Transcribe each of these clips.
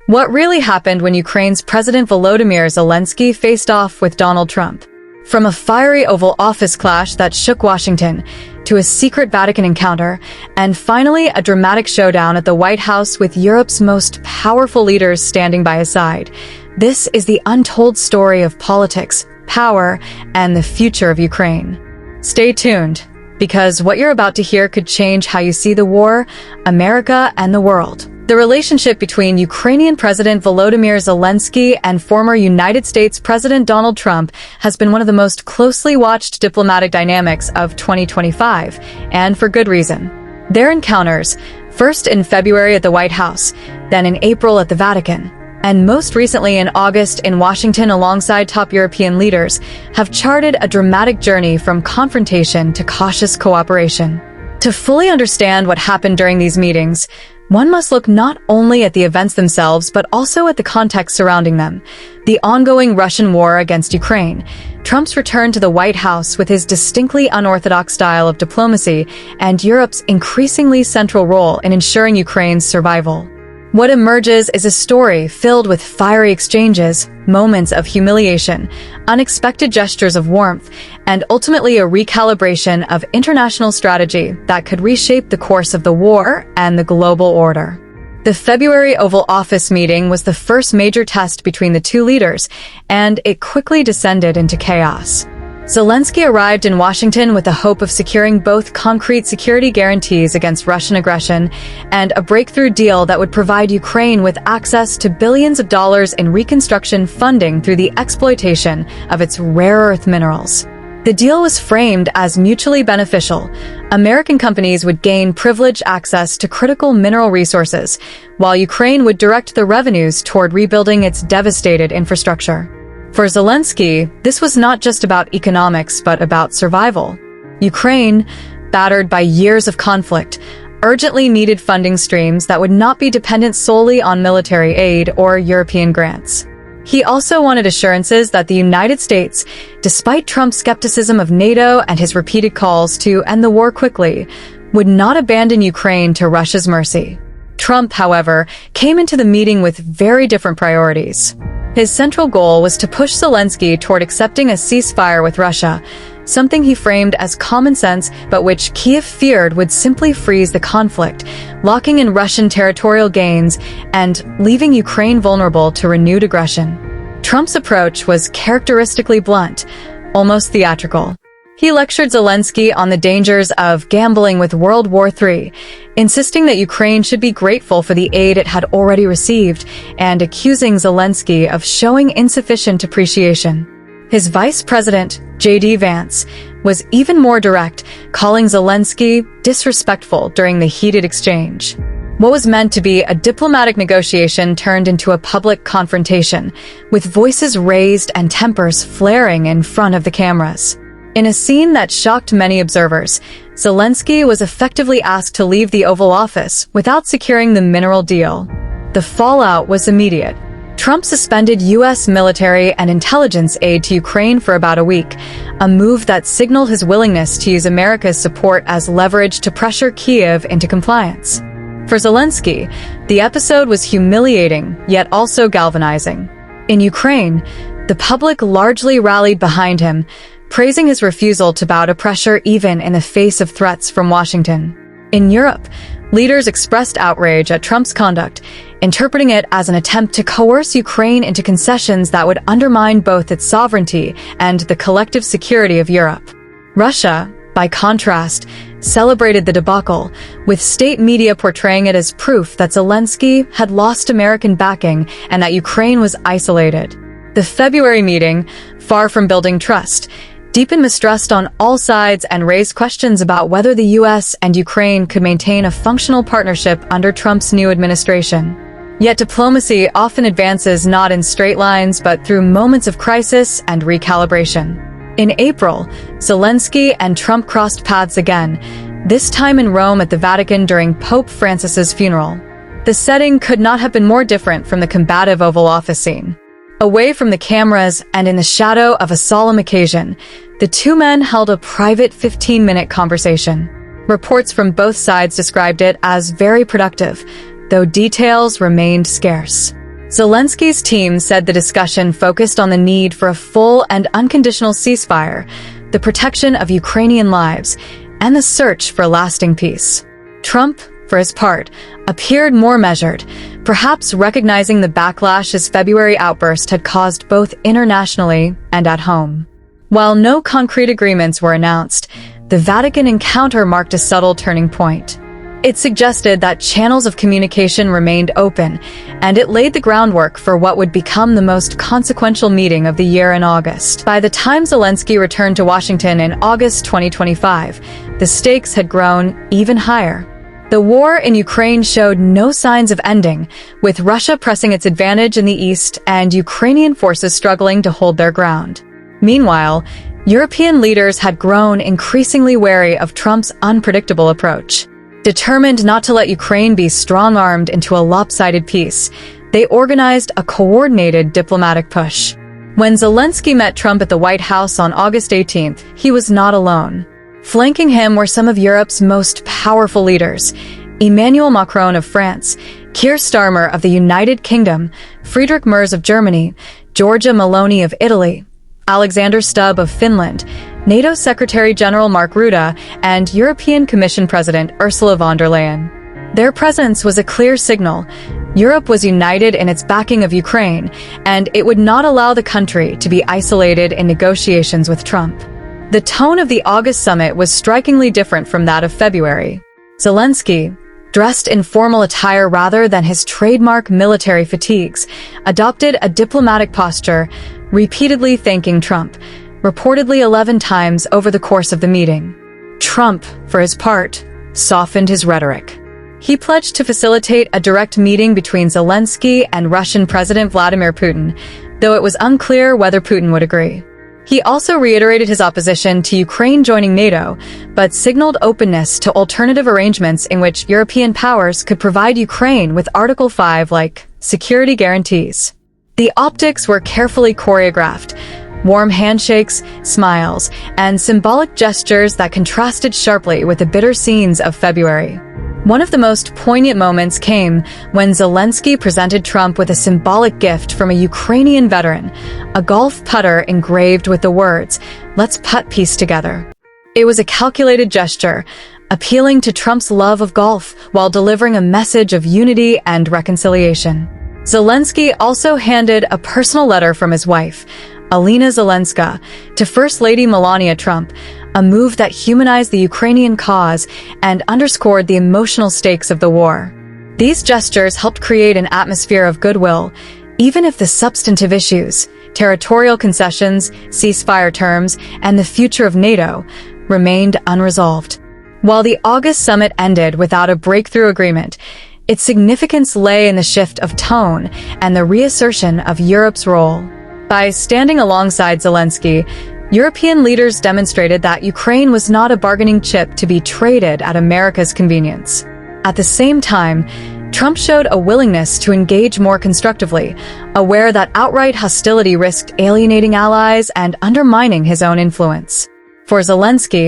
What really happened when Ukraine's President Volodymyr Zelensky faced off with Donald Trump? From a fiery Oval Office clash that shook Washington, to a secret Vatican encounter, and finally a dramatic showdown at the White House with Europe's most powerful leaders standing by his side. This is the untold story of politics, power, and the future of Ukraine. Stay tuned, because what you're about to hear could change how you see the war, America, and the world. The relationship between Ukrainian President Volodymyr Zelensky and former United States President Donald Trump has been one of the most closely watched diplomatic dynamics of 2025, and for good reason. Their encounters, first in February at the White House, then in April at the Vatican, and most recently in August in Washington alongside top European leaders, have charted a dramatic journey from confrontation to cautious cooperation. To fully understand what happened during these meetings, one must look not only at the events themselves, but also at the context surrounding them. The ongoing Russian war against Ukraine, Trump's return to the White House with his distinctly unorthodox style of diplomacy, and Europe's increasingly central role in ensuring Ukraine's survival. What emerges is a story filled with fiery exchanges, moments of humiliation, unexpected gestures of warmth, and ultimately a recalibration of international strategy that could reshape the course of the war and the global order. The February Oval Office meeting was the first major test between the two leaders, and it quickly descended into chaos. Zelensky arrived in Washington with the hope of securing both concrete security guarantees against Russian aggression and a breakthrough deal that would provide Ukraine with access to billions of dollars in reconstruction funding through the exploitation of its rare earth minerals. The deal was framed as mutually beneficial. American companies would gain privileged access to critical mineral resources, while Ukraine would direct the revenues toward rebuilding its devastated infrastructure. For Zelensky, this was not just about economics, but about survival. Ukraine, battered by years of conflict, urgently needed funding streams that would not be dependent solely on military aid or European grants. He also wanted assurances that the United States, despite Trump's skepticism of NATO and his repeated calls to end the war quickly, would not abandon Ukraine to Russia's mercy. Trump, however, came into the meeting with very different priorities. His central goal was to push Zelensky toward accepting a ceasefire with Russia, something he framed as common sense but which Kiev feared would simply freeze the conflict, locking in Russian territorial gains and leaving Ukraine vulnerable to renewed aggression. Trump's approach was characteristically blunt, almost theatrical. He lectured Zelensky on the dangers of gambling with World War III, insisting that Ukraine should be grateful for the aid it had already received, and accusing Zelensky of showing insufficient appreciation. His vice president, J.D. Vance, was even more direct, calling Zelensky disrespectful during the heated exchange. What was meant to be a diplomatic negotiation turned into a public confrontation, with voices raised and tempers flaring in front of the cameras. In a scene that shocked many observers, Zelensky was effectively asked to leave the Oval Office without securing the mineral deal. The fallout was immediate. Trump suspended U.S. military and intelligence aid to Ukraine for about a week, a move that signaled his willingness to use America's support as leverage to pressure Kiev into compliance. For Zelensky, the episode was humiliating, yet also galvanizing. In Ukraine, the public largely rallied behind him, praising his refusal to bow to pressure even in the face of threats from Washington. In Europe, leaders expressed outrage at Trump's conduct, interpreting it as an attempt to coerce Ukraine into concessions that would undermine both its sovereignty and the collective security of Europe. Russia, by contrast, celebrated the debacle, with state media portraying it as proof that Zelensky had lost American backing and that Ukraine was isolated. The February meeting, far from building trust, deepened mistrust on all sides and raised questions about whether the U.S. and Ukraine could maintain a functional partnership under Trump's new administration. Yet diplomacy often advances not in straight lines but through moments of crisis and recalibration. In April, Zelensky and Trump crossed paths again, this time in Rome at the Vatican during Pope Francis's funeral. The setting could not have been more different from the combative Oval Office scene. Away from the cameras and in the shadow of a solemn occasion, the two men held a private 15-minute conversation. Reports from both sides described it as very productive, though details remained scarce. Zelensky's team said the discussion focused on the need for a full and unconditional ceasefire, the protection of Ukrainian lives, and the search for lasting peace. Trump, for his part, appeared more measured, perhaps recognizing the backlash his February outburst had caused both internationally and at home. While no concrete agreements were announced, the Vatican encounter marked a subtle turning point. It suggested that channels of communication remained open, and it laid the groundwork for what would become the most consequential meeting of the year in August. By the time Zelensky returned to Washington in August 2025, the stakes had grown even higher. The war in Ukraine showed no signs of ending, with Russia pressing its advantage in the east and Ukrainian forces struggling to hold their ground. Meanwhile, European leaders had grown increasingly wary of Trump's unpredictable approach. Determined not to let Ukraine be strong-armed into a lopsided peace, they organized a coordinated diplomatic push. When Zelensky met Trump at the White House on August 18th, he was not alone. Flanking him were some of Europe's most powerful leaders: Emmanuel Macron of France, Keir Starmer of the United Kingdom, Friedrich Merz of Germany, Giorgia Meloni of Italy, Alexander Stubb of Finland, NATO Secretary General Mark Rutte, and European Commission President Ursula von der Leyen. Their presence was a clear signal. Europe was united in its backing of Ukraine, and it would not allow the country to be isolated in negotiations with Trump. The tone of the August summit was strikingly different from that of February. Zelensky, dressed in formal attire rather than his trademark military fatigues, adopted a diplomatic posture, repeatedly thanking Trump, reportedly 11 times over the course of the meeting. Trump, for his part, softened his rhetoric. He pledged to facilitate a direct meeting between Zelensky and Russian President Vladimir Putin, though it was unclear whether Putin would agree. He also reiterated his opposition to Ukraine joining NATO, but signaled openness to alternative arrangements in which European powers could provide Ukraine with Article 5-like security guarantees. The optics were carefully choreographed: warm handshakes, smiles, and symbolic gestures that contrasted sharply with the bitter scenes of February. One of the most poignant moments came when Zelensky presented Trump with a symbolic gift from a Ukrainian veteran, a golf putter engraved with the words, "Let's putt peace together." It was a calculated gesture, appealing to Trump's love of golf while delivering a message of unity and reconciliation. Zelensky also handed a personal letter from his wife, Alina Zelenska, to First Lady Melania Trump, a move that humanized the Ukrainian cause and underscored the emotional stakes of the war. These gestures helped create an atmosphere of goodwill, even if the substantive issues, territorial concessions, ceasefire terms, and the future of NATO, remained unresolved. While the August summit ended without a breakthrough agreement, its significance lay in the shift of tone and the reassertion of Europe's role. By standing alongside Zelensky, European leaders demonstrated that Ukraine was not a bargaining chip to be traded at America's convenience. At the same time, Trump showed a willingness to engage more constructively, aware that outright hostility risked alienating allies and undermining his own influence. For Zelensky,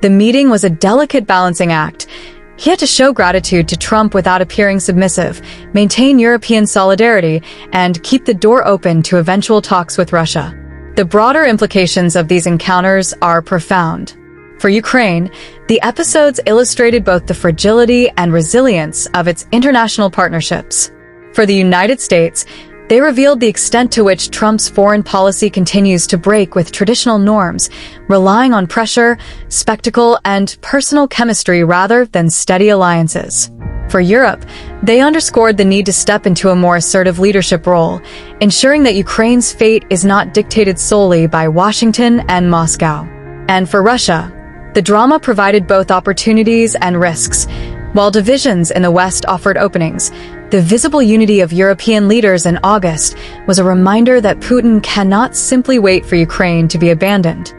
the meeting was a delicate balancing act. He had to show gratitude to Trump without appearing submissive, maintain European solidarity, and keep the door open to eventual talks with Russia. The broader implications of these encounters are profound. For Ukraine, the episodes illustrated both the fragility and resilience of its international partnerships. For the United States, they revealed the extent to which Trump's foreign policy continues to break with traditional norms, relying on pressure, spectacle, and personal chemistry rather than steady alliances. For Europe, they underscored the need to step into a more assertive leadership role, ensuring that Ukraine's fate is not dictated solely by Washington and Moscow. And for Russia, the drama provided both opportunities and risks. While divisions in the West offered openings, the visible unity of European leaders in August was a reminder that Putin cannot simply wait for Ukraine to be abandoned.